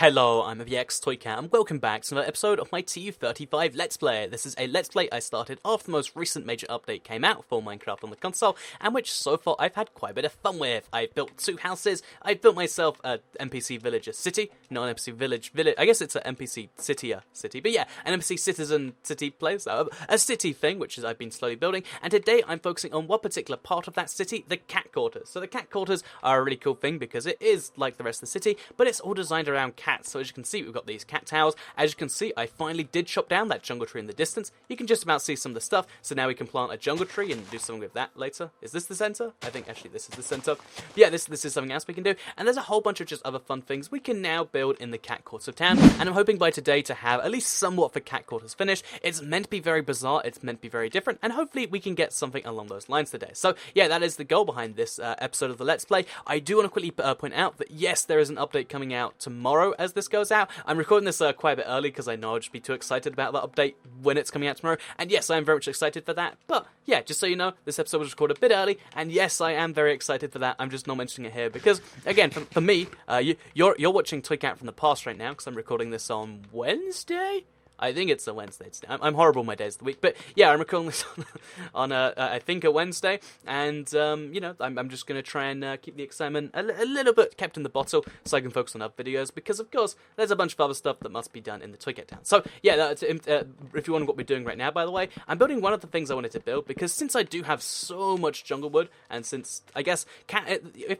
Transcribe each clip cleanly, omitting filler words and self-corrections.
Hello, I'm the Toycat, and welcome back to another episode of my TU35 Let's Play. This is a Let's Play I started after the most recent major update came out for Minecraft on the console, and which so far I've had quite a bit of fun with. I've built 2 houses, I've built myself a NPC villager city, not an NPC village, I guess it's an NPC city, but yeah, an NPC citizen city place, a city thing, which is I've been slowly building, and today I'm focusing on one particular part of that city, the cat quarters. So the cat quarters are a really cool thing because it is like the rest of the city, but it's all designed around cats. So as you can see, we've got these cat towers. As you can see, I finally did chop down that jungle tree in the distance. You can just about see some of the stuff. So now we can plant a jungle tree and do something with that later. Is this the center? I think actually this is the center. Yeah, this is something else we can do. And there's a whole bunch of just other fun things we can now build in the cat quarters of town. And I'm hoping by today to have at least somewhat of the cat quarters finished. It's meant to be very bizarre. It's meant to be very different. And hopefully we can get something along those lines today. So yeah, that is the goal behind this episode of the Let's Play. I do want to quickly point out that yes, there is an update coming out tomorrow as this goes out. I'm recording this quite a bit early because I know I'll just be too excited about that update when it's coming out tomorrow. And yes, I am very much excited for that. But yeah, just so you know, this episode was recorded a bit early. And yes, I am very excited for that. I'm just not mentioning it here because, again, for me, you're watching Toycat from the past right now because I'm recording this on Wednesday. I think it's a Wednesday today. I'm horrible with my days of the week, but yeah, I'm recording this on I think a Wednesday, and you know, I'm just gonna try and keep the excitement a little bit kept in the bottle, so I can focus on other videos. Because of course, there's a bunch of other stuff that must be done in the Toycat town. So yeah, if you wonder what we're doing right now, by the way, I'm building one of the things I wanted to build because since I do have so much jungle wood, and since I guess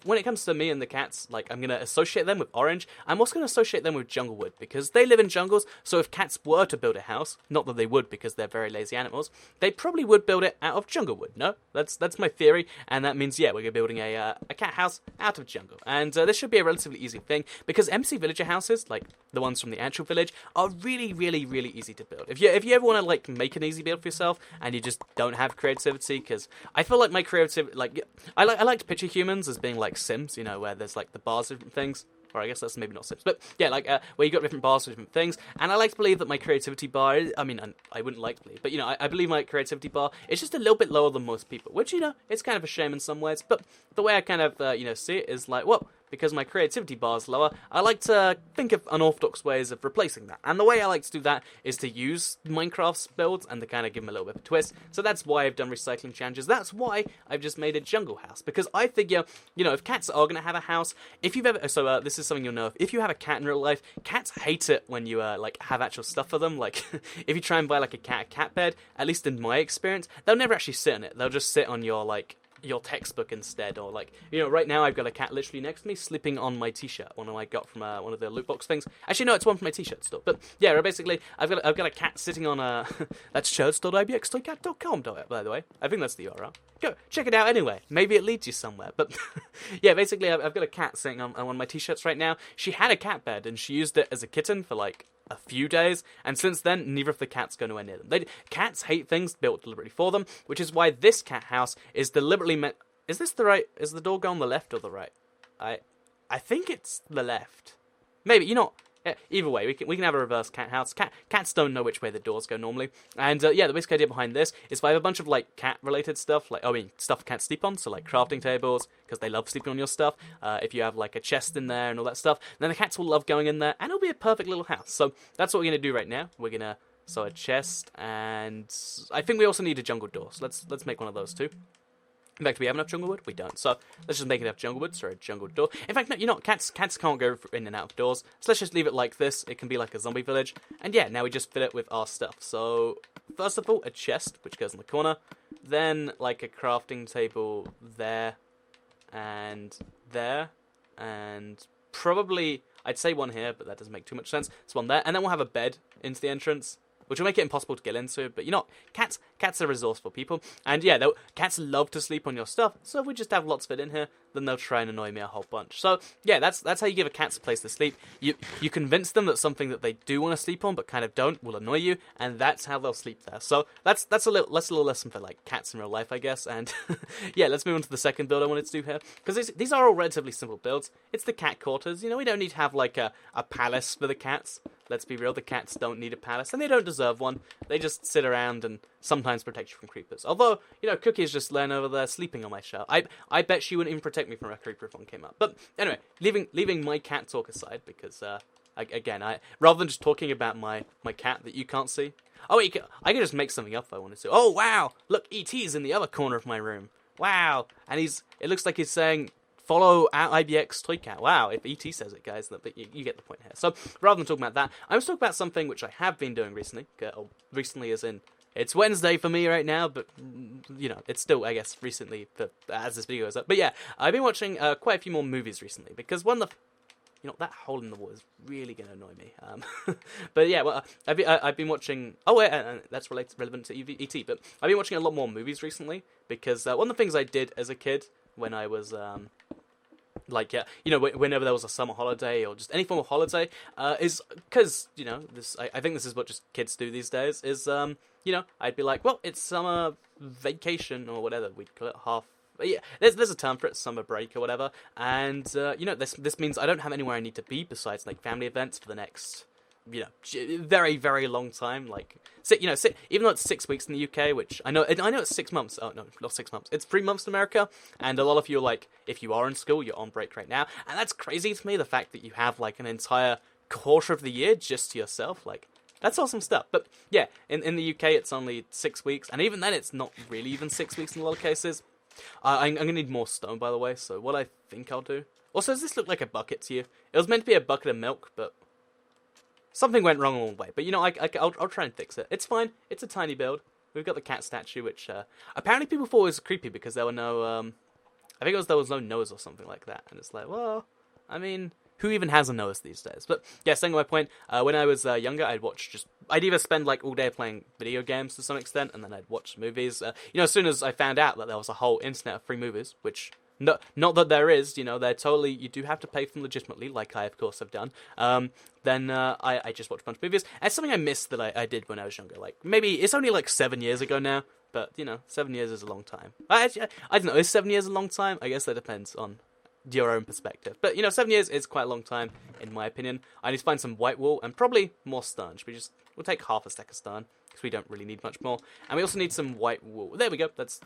when it comes to me and the cats, like I'm gonna associate them with orange, I'm also gonna associate them with jungle wood because they live in jungles. So if cats were to build a house, not that they would because they're very lazy animals, they probably would build it out of jungle wood. No, that's my theory, and that means yeah, we're building a cat house out of jungle, and this should be a relatively easy thing because MC villager houses, like the ones from the actual village, are really easy to build. If you ever want to like make an easy build for yourself and you just don't have creativity, because I feel like my creativity, like I like to picture humans as being like Sims, you know, where there's like the bars of different things. Or I guess that's maybe not Sims, but yeah, like where you got different bars for different things. And I like to believe that my creativity bar, I mean, I wouldn't like to believe, but you know, I believe my creativity bar is just a little bit lower than most people, which, you know, it's kind of a shame in some ways. But the way I kind of, you know, see it is like, well, because my creativity bar is lower, I like to think of unorthodox ways of replacing that. And the way I like to do that is to use Minecraft's builds and to kind of give them a little bit of a twist. So that's why I've done recycling challenges. That's why I've just made a jungle house. Because I figure, you know, if cats are going to have a house, if you've ever, so this is something you'll know, if you have a cat in real life, cats hate it when you, like, have actual stuff for them. Like, if you try and buy, like, a cat bed, at least in my experience, they'll never actually sit on it. They'll just sit on your, like, your textbook instead, or like, you know, right now I've got a cat literally next to me sleeping on my t-shirt, one I got from one of the loot box things. Actually no, it's one from my t-shirt store, but yeah, basically I've got a cat sitting on a that's shirts.ibxtoycat.com, by the way. I think that's the URL. Go check it out anyway, maybe it leads you somewhere. But yeah, basically I've got a cat sitting on one of my t-shirts right now. She had a cat bed and she used it as a kitten for like a few days, and since then neither of the cats go anywhere near them. Cats hate things built deliberately for them, which is why this cat house is deliberately meant. Is the door go on the left or the right? I think it's the left. Maybe, you know. Yeah, either way, we can have a reverse cat house. Cats don't know which way the doors go normally. And yeah, the basic idea behind this is if I have a bunch of like cat related stuff, like stuff cats sleep on, so like crafting tables, because they love sleeping on your stuff. If you have like a chest in there and all that stuff, then the cats will love going in there, and it'll be a perfect little house. So that's what we're gonna do right now. We're gonna a chest, and I think we also need a jungle door. So let's make one of those too. In fact, do we have enough jungle wood? We don't. So let's just make enough jungle wood, so a jungle door. In fact, no, you know, cats can't go in and out of doors. So let's just leave it like this. It can be like a zombie village. And yeah, now we just fill it with our stuff. So first of all, a chest, which goes in the corner. Then like a crafting table there. And probably, I'd say one here, but that doesn't make too much sense. It's one there. And then we'll have a bed into the entrance, which will make it impossible to get into. But you know, cats are resourceful people. And yeah, cats love to sleep on your stuff. So if we just have lots of it in here, then they'll try and annoy me a whole bunch. So yeah, that's how you give a cat a place to sleep. You convince them that something that they do want to sleep on but kind of don't will annoy you, and that's how they'll sleep there. So that's a little lesson for like cats in real life, I guess. And yeah, let's move on to the second build I wanted to do here, because these are all relatively simple builds. It's the cat quarters. You know, we don't need to have like a palace for the cats. Let's be real, the cats don't need a palace, and they don't deserve one. They just sit around and sometimes protect you from creepers. Although, you know, Cookie's just laying over there sleeping on my shelf. I bet she wouldn't even protect me from a creeper if one came up. But anyway, leaving my cat talk aside, because again, rather than just talking about my cat that you can't see. Oh, I could just make something up if I wanted to. Oh wow, look, ET's in the other corner of my room. Wow, and it looks like he's saying, follow at IBX Toy Cat. Wow, if ET says it, guys, but you get the point here. So, rather than talking about that, I'm just talking about something which I have been doing recently. Recently as in, it's Wednesday for me right now, but, you know, it's still, I guess, recently as this video is up. But yeah, I've been watching quite a few more movies recently, because one of the... You know, that hole in the wall is really going to annoy me. But yeah, well, I've been watching... Oh, wait, that's relevant to ET, but I've been watching a lot more movies recently, because one of the things I did as a kid when I was... you know, whenever there was a summer holiday or just any form of holiday, is because, you know, I think this is what just kids do these days, is, you know, I'd be like, well, it's summer vacation or whatever we'd call it, half. But yeah, there's a term for it, summer break or whatever, and, you know, this means I don't have anywhere I need to be besides, like, family events for the next, you know, very, very long time, like, you know, even though it's 6 weeks in the UK, which I know it's 6 months, oh, no, not 6 months, it's 3 months in America, and a lot of you are like, if you are in school, you're on break right now, and that's crazy to me, the fact that you have, like, an entire quarter of the year just to yourself, like, that's awesome stuff. But yeah, in the UK, it's only 6 weeks, and even then, it's not really even 6 weeks in a lot of cases. I'm going to need more stone, by the way, so what I think I'll do... Also, does this look like a bucket to you? It was meant to be a bucket of milk, but something went wrong along the way. But, you know, I'll try and fix it. It's fine. It's a tiny build. We've got the cat statue, which apparently people thought was creepy because there were no... I think there was no nose or something like that. And it's like, well, I mean... Who even has a nose these days? But yeah, staying on my point, when I was younger, I'd either spend like all day playing video games to some extent, and then I'd watch movies. You know, as soon as I found out that there was a whole internet of free movies, which, not that there is, you know, they're totally, you do have to pay for them legitimately, like I of course have done, then I just watched a bunch of movies. And it's something I missed that I did when I was younger. Like, maybe, it's only like 7 years ago now, but, you know, 7 years is a long time. I don't know, is 7 years a long time? I guess that depends on your own perspective. But, you know, 7 years is quite a long time, in my opinion. I need to find some white wool, and probably more stone. We'll take half a stack of stone, because we don't really need much more. And we also need some white wool. There we go, that's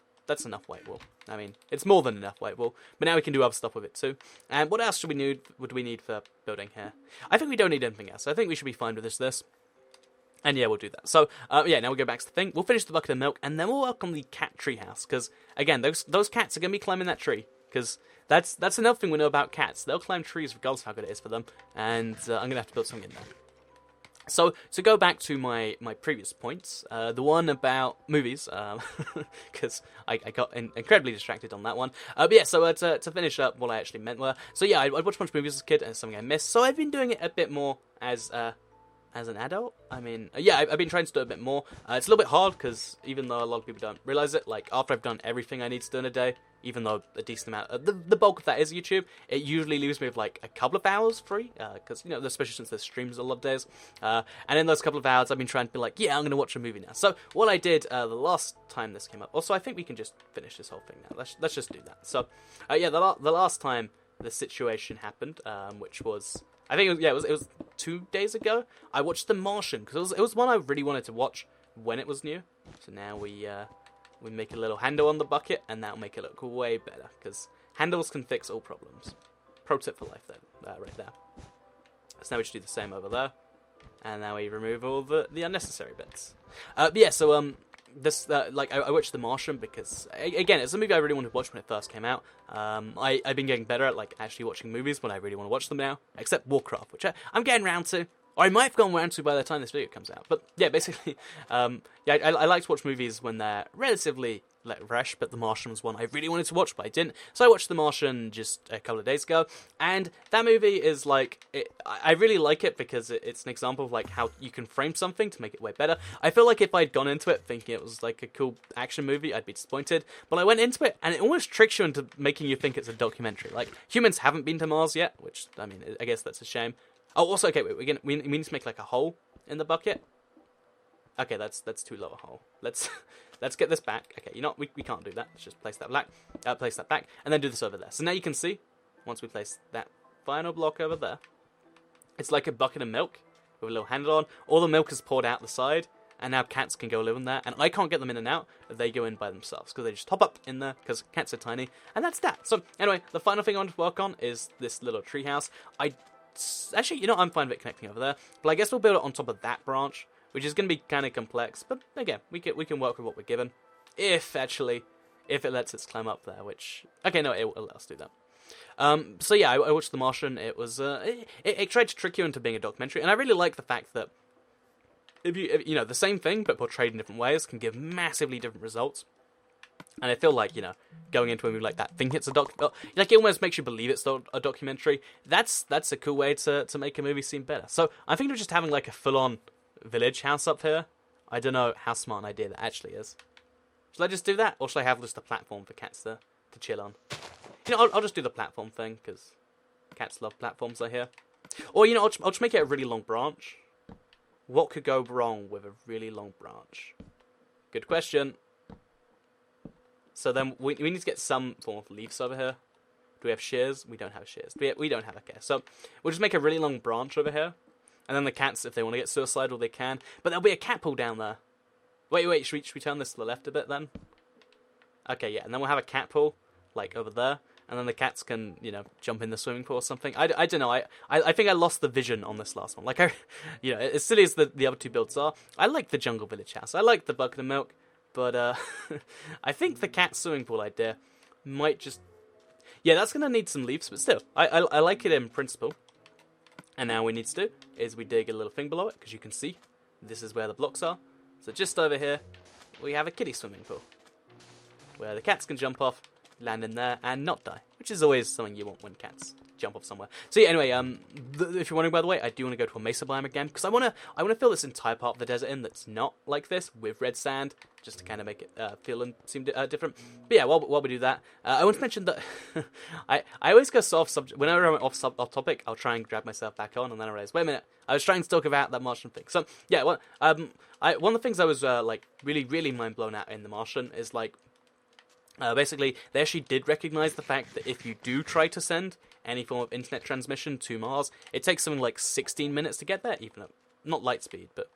enough white wool. I mean, it's more than enough white wool, but now we can do other stuff with it too. And what else would we need for building here? I think we don't need anything else. I think we should be fine with this. And yeah, we'll do that. So, yeah, now we'll go back to the thing. We'll finish the bucket of milk, and then we'll work on the cat tree house, because, again, those cats are going to be climbing that tree, because that's another thing we know about cats. They'll climb trees regardless of how good it is for them, and I'm going to have to build something in there. So, to go back to my previous points, the one about movies, because I got incredibly distracted on that one. But yeah, so to finish up, what I actually meant were, so yeah, I'd watched a bunch of movies as a kid, and it's something I missed, so I've been doing it a bit more as an adult. I mean, yeah, I've been trying to do it a bit more. It's a little bit hard, because even though a lot of people don't realize it, like, after I've done everything I need to do in a day, even though a decent amount, the bulk of that is YouTube, it usually leaves me with, like, a couple of hours free, because, you know, especially since there's streams a lot of days, and in those couple of hours, I've been trying to be like, yeah, I'm going to watch a movie now. So, what I did the last time this came up, also, I think we can just finish this whole thing now. Let's just do that. So, yeah, the last time the situation happened, which was... I think it was 2 days ago. I watched The Martian because it was one I really wanted to watch when it was new. So now we make a little handle on the bucket, and that'll make it look way better because handles can fix all problems. Pro tip for life, then, right there. So now we just do the same over there, and now we remove all the unnecessary bits. But yeah, so this like I watched The Martian because again, it's a movie I really wanted to watch when it first came out. I've been getting better at like actually watching movies when I really want to watch them now, except Warcraft, which I'm getting round to. Or I might have gone round to by the time this video comes out. But yeah, basically, yeah, I like to watch movies when they're relatively like fresh, but The Martian was one I really wanted to watch, but I didn't. So I watched The Martian just a couple of days ago, and that movie is like, I really like it because it's an example of like how you can frame something to make it way better. I feel like if I'd gone into it thinking it was like a cool action movie, I'd be disappointed. But I went into it, and it almost tricks you into making you think it's a documentary. Like, humans haven't been to Mars yet, which, I mean, I guess that's a shame. Oh, also, okay, wait, we need to make like a hole in the bucket. Okay, that's too low a hole. Let's get this back. Okay, you know, we can't do that. Let's just place that back, and then do this over there. So now you can see, once we place that final block over there, it's like a bucket of milk with a little handle on. All the milk is poured out the side, and now cats can go live in there. And I can't get them in and out, but they go in by themselves, because they just hop up in there, because cats are tiny, and that's that. So anyway, the final thing I want to work on is this little treehouse. I Actually, you know, I'm fine with it connecting over there. But I guess we'll build it on top of that branch, which is going to be kind of complex. But again, we can work with what we're given. If it lets us climb up there, which... Okay, no, it'll let us do that. So yeah, I watched The Martian. It was... It tried to trick you into being a documentary, and I really like the fact that if you know, the same thing, but portrayed in different ways, can give massively different results. And I feel like, you know, going into a movie like that, think it's a like, it almost makes you believe it's a documentary. That's a cool way to make a movie seem better. So I'm thinking of just having, like, a full-on village house up here. I don't know how smart an idea that actually is. Should I just do that? Or should I have just a platform for cats to chill on? You know, I'll just do the platform thing, because cats love platforms, I hear. Or, you know, I'll just make it a really long branch. What could go wrong with a really long branch? Good question. So then we need to get some form of leaves over here. Do we have shears? We don't have shears. We don't have, okay. So we'll just make a really long branch over here. And then the cats, if they want to get suicidal, they can. But there'll be a cat pool down there. Wait, should we turn this to the left a bit then? Okay, yeah, and then we'll have a cat pool, like, over there. And then the cats can, you know, jump in the swimming pool or something. I don't know, I think I lost the vision on this last one. Like, you know, as silly as the other two builds are, I like the jungle village house. I like the bucket of milk. But, I think the cat swimming pool idea might just... Yeah, that's going to need some leaves, but still, I like it in principle. And now what we need to do is we dig a little thing below it, because you can see this is where the blocks are. So just over here, we have a kiddie swimming pool, where the cats can jump off, land in there, and not die, which is always something you want when cats jump off somewhere. So yeah, anyway, if you're wondering, by the way, I do want to go to a mesa biome again, because I want to fill this entire part of the desert in that's not like this, with red sand, just to kind of make it feel and seem different. But yeah, while we do that, I want to mention that I always go off subject. Whenever I'm off topic, I'll try and grab myself back on, and then I realize, wait a minute, I was trying to talk about that Martian thing. So yeah, one of the things I was like really mind blown at in The Martian is like, basically, they actually did recognize the fact that if you do try to send any form of internet transmission to Mars, it takes something like 16 minutes to get there, even though, not light speed, but,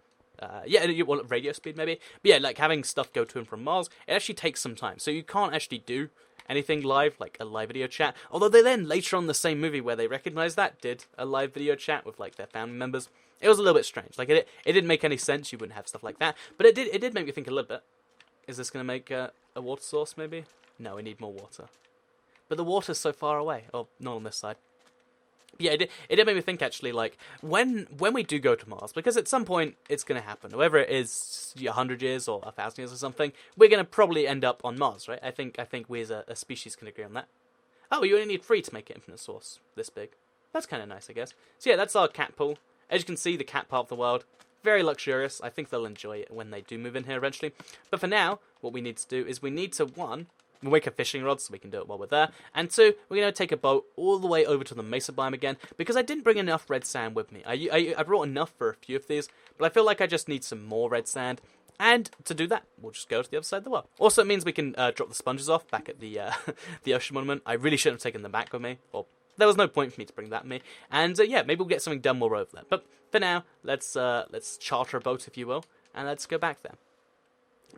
yeah, well, radio speed maybe. But yeah, like having stuff go to and from Mars, it actually takes some time. So you can't actually do anything live, like a live video chat. Although they then, later on in the same movie where they recognized that, did a live video chat with, like, their family members. It was a little bit strange. Like, it didn't make any sense. You wouldn't have stuff like that. But it did make me think a little bit. Is this going to make a water source, maybe? No, we need more water. But the water's so far away. Oh, not on this side. Yeah, it did make me think, actually, like, when we do go to Mars, because at some point it's going to happen, whether it is 100 years or 1,000 years or something, we're going to probably end up on Mars, right? I think we as a species can agree on that. Oh, you only need 3 to make an infinite source this big. That's kind of nice, I guess. So yeah, that's our cat pool. As you can see, the cat part of the world, very luxurious. I think they'll enjoy it when they do move in here eventually. But for now, what we need to do is we need to, 1... we'll make a fishing rod so we can do it while we're there. And 2, we're going to take a boat all the way over to the mesa biome again, because I didn't bring enough red sand with me. I brought enough for a few of these, but I feel like I just need some more red sand. And to do that, we'll just go to the other side of the world. Also, it means we can drop the sponges off back at the the ocean monument. I really shouldn't have taken them back with me, or there was no point for me to bring that with me. And yeah, maybe we'll get something done more over there. But for now, let's charter a boat, if you will, and let's go back there.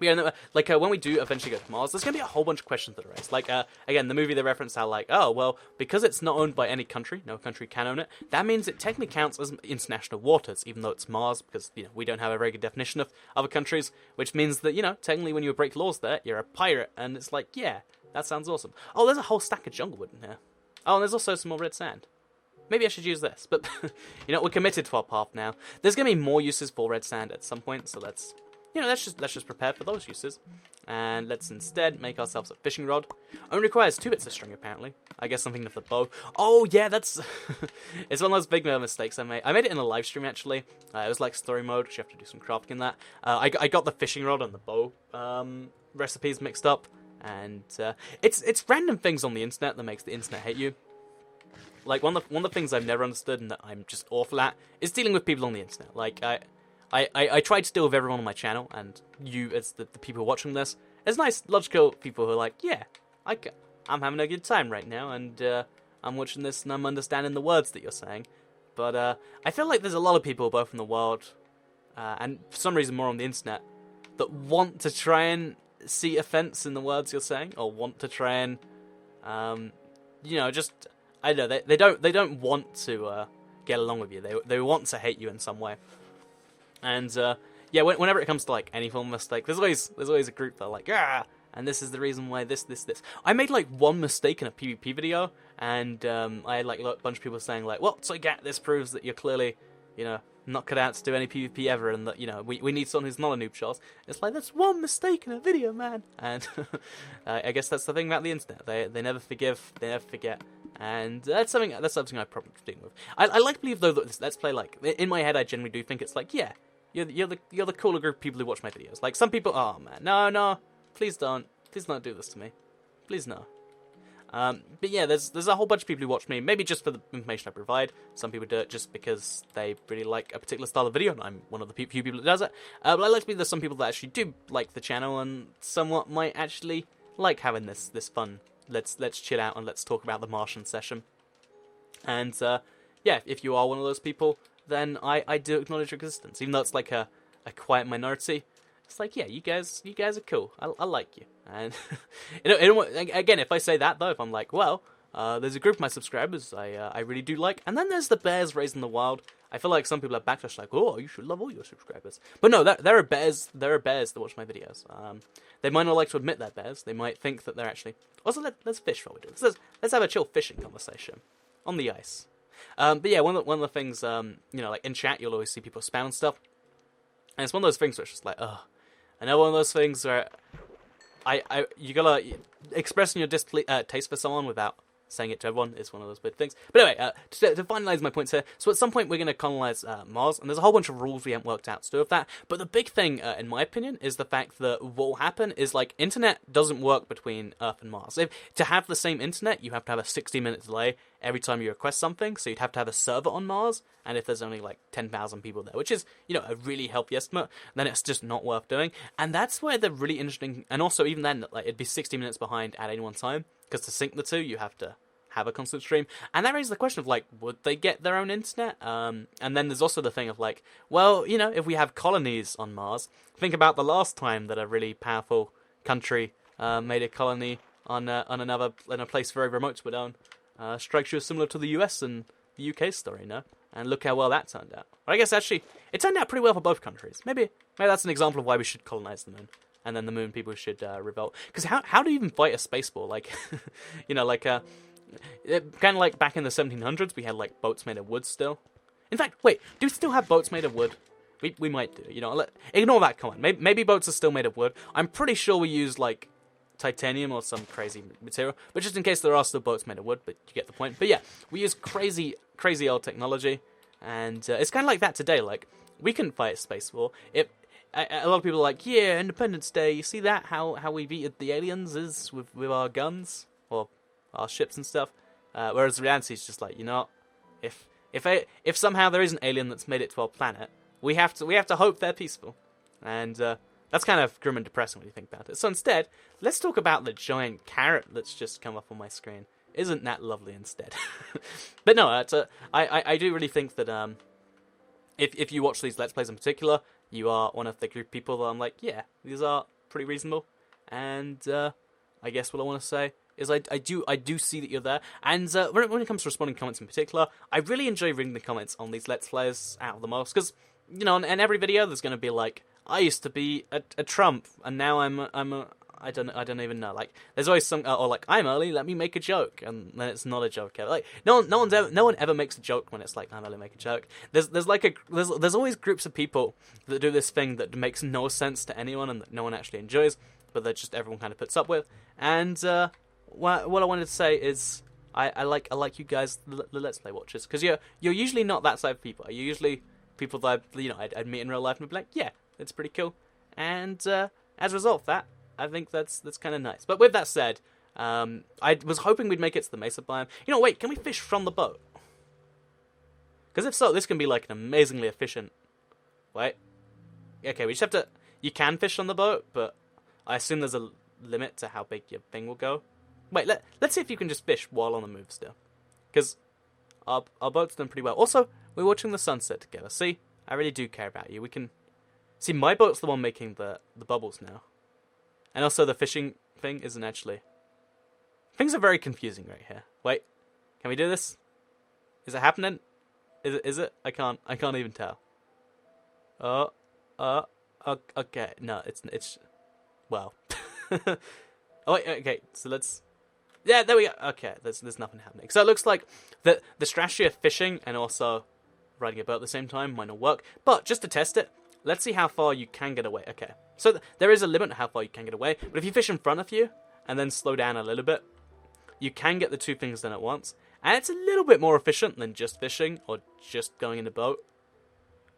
Yeah, like, when we do eventually go to Mars, there's going to be a whole bunch of questions that are raised. Like, again, the movie, they reference how, like, oh, well, because it's not owned by any country, no country can own it, that means it technically counts as international waters, even though it's Mars, because, you know, we don't have a very good definition of other countries, which means that, you know, technically when you break laws there, you're a pirate, and it's like, yeah, that sounds awesome. Oh, there's a whole stack of jungle wood in here. Oh, and there's also some more red sand. Maybe I should use this, but, you know, we're committed to our path now. There's going to be more uses for red sand at some point, so let's just prepare for those uses. And let's instead make ourselves a fishing rod. Only requires 2 bits of string, apparently. I guess something with the bow. Oh, yeah, that's... it's one of those big mistakes I made. I made it in a live stream, actually. It was like story mode, which you have to do some crafting in that. I got the fishing rod and the bow recipes mixed up. And it's random things on the internet that makes the internet hate you. Like, one of the things I've never understood and that I'm just awful at is dealing with people on the internet. Like, I try to deal with everyone on my channel, and you, as the people watching this, as nice, logical people who are like, yeah, I'm having a good time right now, and I'm watching this, and I'm understanding the words that you're saying. But I feel like there's a lot of people, both in the world, and for some reason more on the internet, that want to try and see offense in the words you're saying, or want to try and, you know, just, I don't know, they don't want to get along with you. They want to hate you in some way. And yeah, whenever it comes to like any form of mistake, there's always a group that are like, ah, and this is the reason why this. I made like one mistake in a PvP video, and I had like a bunch of people saying like, well, so this proves that you're clearly, not cut out to do any PvP ever, and that, we need someone who's not a noob shot. It's like, that's one mistake in a video, man. And I guess that's the thing about the internet. They never forgive, they never forget. And that's something I probably deal with. I like to believe though that this Let's Play, like, in my head I generally do think it's like, yeah, you're the cooler group of people who watch my videos. Like, some people, oh man, no, please don't do this to me, please no. But yeah, there's a whole bunch of people who watch me, maybe just for the information I provide. Some people do it just because they really like a particular style of video, and I'm one of the few people that does it. But I like to believe there's some people that actually do like the channel, and somewhat might actually like having this fun. Let's chill out and let's talk about the Martian session. And yeah, if you are one of those people, then I do acknowledge your existence, even though it's like a quiet minority. It's like, yeah, you guys are cool. I like you. And again, if I say that though, if I'm like, well, there's a group of my subscribers I really do like, and then there's the bears raised in the wild. I feel like some people have backlashed like, oh, you should love all your subscribers. But no, there are bears that watch my videos. They might not like to admit they're bears. They might think that they're actually. Also, let's fish while we do this. Let's have a chill fishing conversation on the ice. But yeah, one of the things, like in chat, you'll always see people spam and stuff, and it's one of those things where it's just like, ugh. I know one of those things where you gotta expressing your taste for someone without saying it to everyone is one of those weird things. But anyway, to finalise my points here, so at some point we're going to colonise Mars, and there's a whole bunch of rules we haven't worked out to do with that. But the big thing, in my opinion, is the fact that what will happen is, like, internet doesn't work between Earth and Mars. To have the same internet, you have to have a 60-minute delay every time you request something, so you'd have to have a server on Mars, and if there's only, like, 10,000 people there, which is, a really healthy estimate, then it's just not worth doing. And that's where the really interesting, and also even then, like, it'd be 60 minutes behind at any one time, because to sync the two, you have to have a constant stream, and that raises the question of, like, would they get their own internet? And then there's also the thing of, like, well, if we have colonies on Mars, think about the last time that a really powerful country made a colony on a place very remote to our own. Strikes you as similar to the US and the UK story, no? And look how well that turned out. But I guess actually it turned out pretty well for both countries. Maybe that's an example of why we should colonize the moon. And then the moon people should revolt. Because how do you even fight a space war? Like, kind of like back in the 1700s, we had like boats made of wood still. In fact, wait, do we still have boats made of wood? We might do. Ignore that comment. Maybe boats are still made of wood. I'm pretty sure we use like titanium or some crazy material. But just in case there are still boats made of wood, but you get the point. But yeah, we use crazy old technology, and it's kind of like that today. Like, we couldn't fight a space war. A lot of people are like, yeah, Independence Day. You see that? How we beat the aliens is with our guns or our ships and stuff. Whereas the reality is just like, if somehow there is an alien that's made it to our planet, we have to hope they're peaceful, and that's kind of grim and depressing when you think about it. So instead, let's talk about the giant carrot that's just come up on my screen. Isn't that lovely instead? But no, I do really think that if you watch these Let's Plays in particular, you are one of the group of people that I'm like, yeah, these are pretty reasonable, and I guess what I want to say is I do see that you're there, and when it comes to responding to comments in particular, I really enjoy reading the comments on these Let's Plays out of the most, because in every video there's going to be like, I used to be a Trump, and now I don't even know. Like, there's always some, or like, I'm early, let me make a joke, and then it's not a joke ever. Like, no one ever makes a joke when it's like, I'm early, make a joke. There's always groups of people that do this thing that makes no sense to anyone and that no one actually enjoys, but that just everyone kind of puts up with. And what I wanted to say is, I like you guys, the Let's Play watchers, because you're usually not that type of people. You're usually people that I'd meet in real life and be like, yeah, it's pretty cool. And as a result of that, I think that's kind of nice. But with that said, I was hoping we'd make it to the Mesa biome. Wait, can we fish from the boat? Because if so, this can be like an amazingly efficient. Wait, okay, we just have to. You can fish on the boat, but I assume there's a limit to how big your thing will go. Wait, let's see if you can just fish while on the move still. Because our boat's done pretty well. Also, we're watching the sunset together. See, I really do care about you. We can see my boat's the one making the bubbles now. And also the fishing thing isn't actually. Things are very confusing right here. Wait, can we do this? Is it happening? Is it? I can't even tell. Okay. No, it's well. Oh wait, okay. So let's. Yeah, there we go. Okay, there's nothing happening. So it looks like the strategy of fishing and also riding a boat at the same time might not work. But just to test it, let's see how far you can get away. Okay, so there is a limit to how far you can get away. But if you fish in front of you and then slow down a little bit, you can get the two things done at once. And it's a little bit more efficient than just fishing or just going in a boat.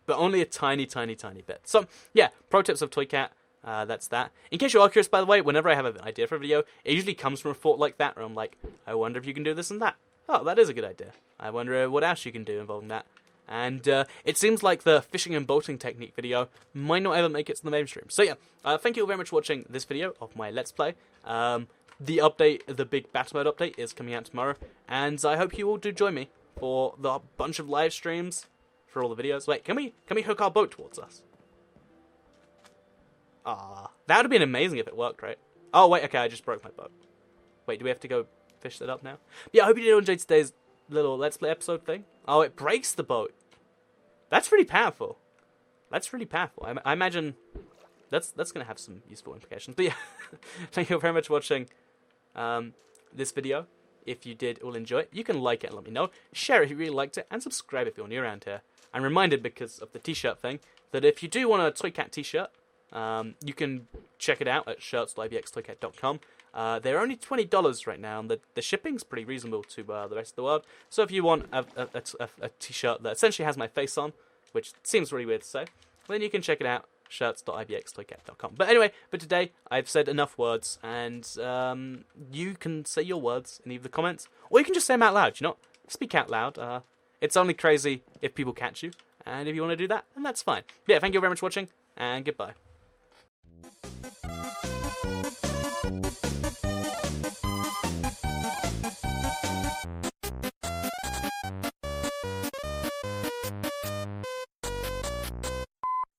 But only a tiny bit. So, yeah, pro tips of ToyCat. That's that. In case you are curious, by the way, whenever I have an idea for a video, it usually comes from a thought like that, where I'm like, I wonder if you can do this and that. Oh, that is a good idea. I wonder what else you can do involving that. And it seems like the fishing and boating technique video might not ever make it to the mainstream. So yeah, thank you very much for watching this video of my Let's Play. The update, the big battle mode update, is coming out tomorrow, and I hope you all do join me for the bunch of live streams for all the videos. Wait, can we hook our boat towards us? Ah, that would have been amazing if it worked, right? Oh wait, okay, I just broke my boat. Wait, do we have to go fish that up now? Yeah, I hope you did enjoy today's little Let's Play episode thing. Oh, it breaks the boat. That's pretty powerful. That's really powerful. I imagine that's going to have some useful implications. But yeah, thank you very much for watching this video. If you did all enjoy it, you can like it and let me know. Share it if you really liked it, and subscribe if you're new around here. I'm reminded, because of the t-shirt thing, that if you do want a ToyCat t-shirt, you can check it out at shirts.ibxtoycat.com. They're only $20 right now, and the shipping's pretty reasonable to the rest of the world. So if you want a t-shirt that essentially has my face on, which seems really weird to say, then you can check it out, shirts.ibxtoycat.com. But anyway, for today, I've said enough words, and you can say your words in either the comments, or you can just say them out loud, you know? Speak out loud. It's only crazy if people catch you, and if you want to do that, then that's fine. But yeah, thank you very much for watching, and goodbye.